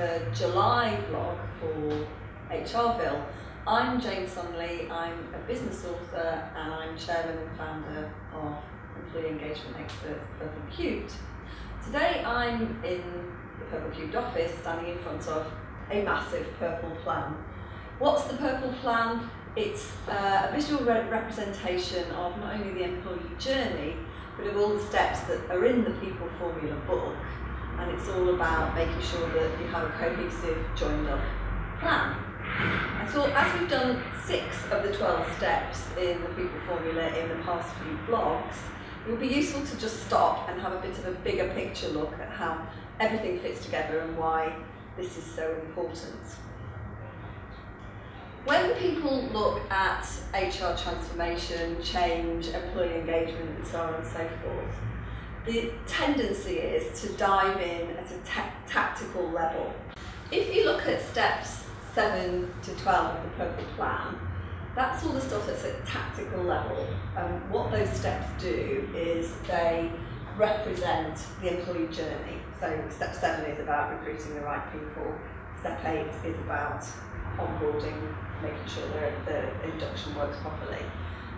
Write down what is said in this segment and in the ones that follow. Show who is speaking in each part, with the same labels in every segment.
Speaker 1: the July vlog for Ville. I'm Jane Sonley, I'm a business author and I'm chairman and founder of employee engagement experts Purple Cubed. Today I'm in the Purple Cubed office standing in front of a massive purple plan. What's the purple plan? It's a visual representation of not only the employee journey but of all the steps that are in the People Formula book, and it's all about making sure that you have a cohesive, joined up plan. I thought as we've done 6 of the 12 steps in the People Formula in the past few blogs, it would be useful to just stop and have a bit of a bigger picture look at how everything fits together and why this is so important. When people look at HR transformation, change, employee engagement and so on and so forth, the tendency is to dive in at a tactical level. If you look at steps 7 to 12 of the Purple Plan, that's all the stuff that's at tactical level. What those steps do is they represent the employee journey. So step 7 is about recruiting the right people. Step 8 is about onboarding, making sure that the induction works properly.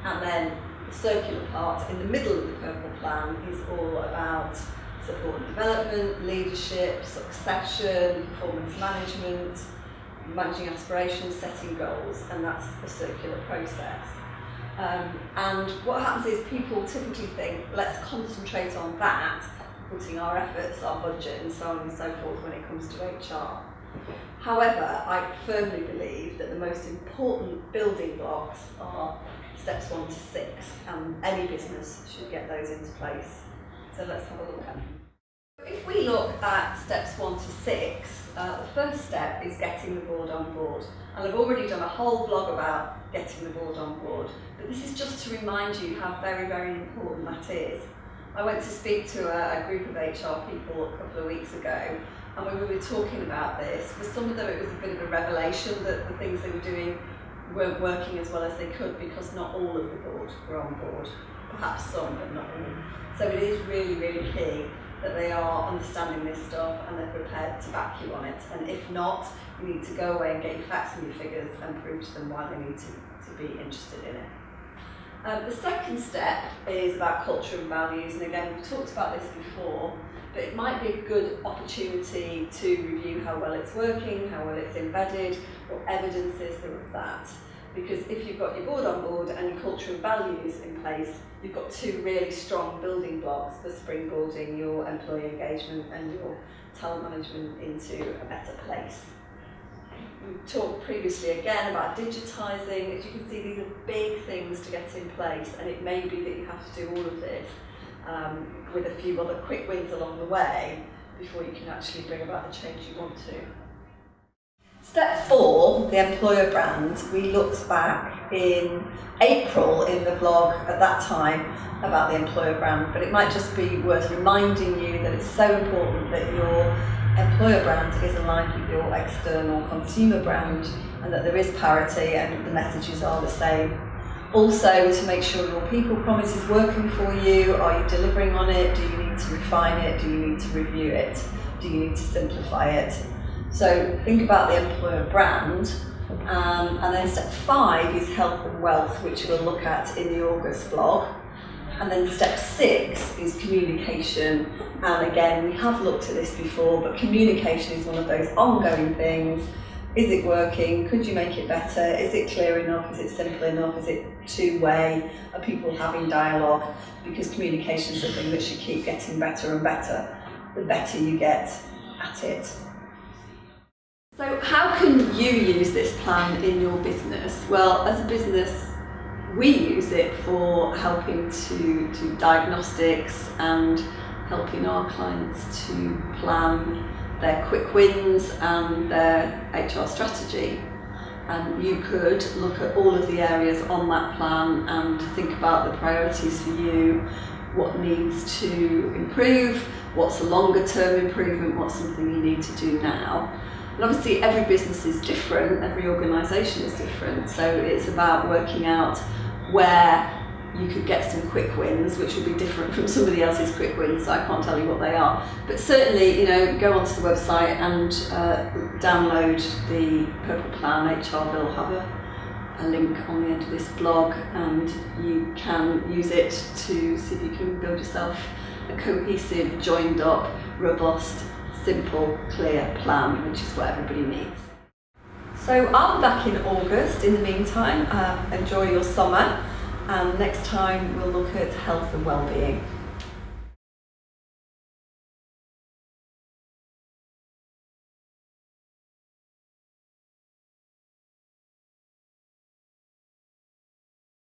Speaker 1: And then the circular part in the middle of the Purple Plan is all about support and development, leadership, succession, performance management, managing aspirations, setting goals, and that's a circular process. And what happens is people typically think, let's concentrate on that, putting our efforts, our budget and so on and so forth when it comes to HR. However, I firmly believe that the most important building blocks are steps 1 to 6, and any business should get those into place. So let's have a look at them. If we look at steps 1 to 6, the first step is getting the board on board. And I've already done a whole vlog about getting the board on board, but this is just to remind you how very, very important that is. I went to speak to a group of HR people a couple of weeks ago, and when we were talking about this, for some of them it was a bit of a revelation that the things they were doing weren't working as well as they could because not all of the board were on board. Perhaps some, but not all. So it is really, really key that they are understanding this stuff and they're prepared to back you on it. And if not, you need to go away and get your facts and your figures and prove to them why they need to be interested in it. The second step is about culture and values, and again we've talked about this before, but it might be a good opportunity to review how well it's working, how well it's embedded, what evidence is there of that. Because if you've got your board on board and your culture and values in place, you've got 2 really strong building blocks for springboarding your employee engagement and your talent management into a better place. We talked previously again about digitising. As you can see, these are big things to get in place, and it may be that you have to do all of this with a few other quick wins along the way before you can actually bring about the change you want to. Step 4, the employer brand. We looked back in April in the vlog at that time about the employer brand, but it might just be worth reminding you that it's so important that your employer brand is aligned with your external consumer brand and that there is parity and the messages are the same. Also, to make sure your people promise is working for you. Are you delivering on it? Do you need to refine it? Do you need to review it? Do you need to simplify it? So think about the employer brand, and then step 5 is health and wealth, which we'll look at in the August vlog. And then step 6 is communication, and again we have looked at this before, but communication is one of those ongoing things. Is it working? Could you make it better? Is it clear enough? Is it simple enough? Is it two-way? Are people having dialogue? Because communication is something that should keep getting better and better, the better you get at it. So how can you use this plan in your business? Well, as a business, we use it for helping to do diagnostics and helping our clients to plan their quick wins and their HR strategy. And you could look at all of the areas on that plan and think about the priorities for you, what needs to improve, what's a longer term improvement, what's something you need to do now. And obviously every business is different, every organisation is different, so it's about working out where you could get some quick wins, which will be different from somebody else's quick wins, so I can't tell you what they are. But certainly, go onto the website and download the Purple Plan. HR Ville have a link on the end of this blog, and you can use it to see if you can build yourself a cohesive, joined up, robust, simple, clear plan, which is what everybody needs. So I'll be back in August. In the meantime, enjoy your summer, and next time we'll look at health and well-being.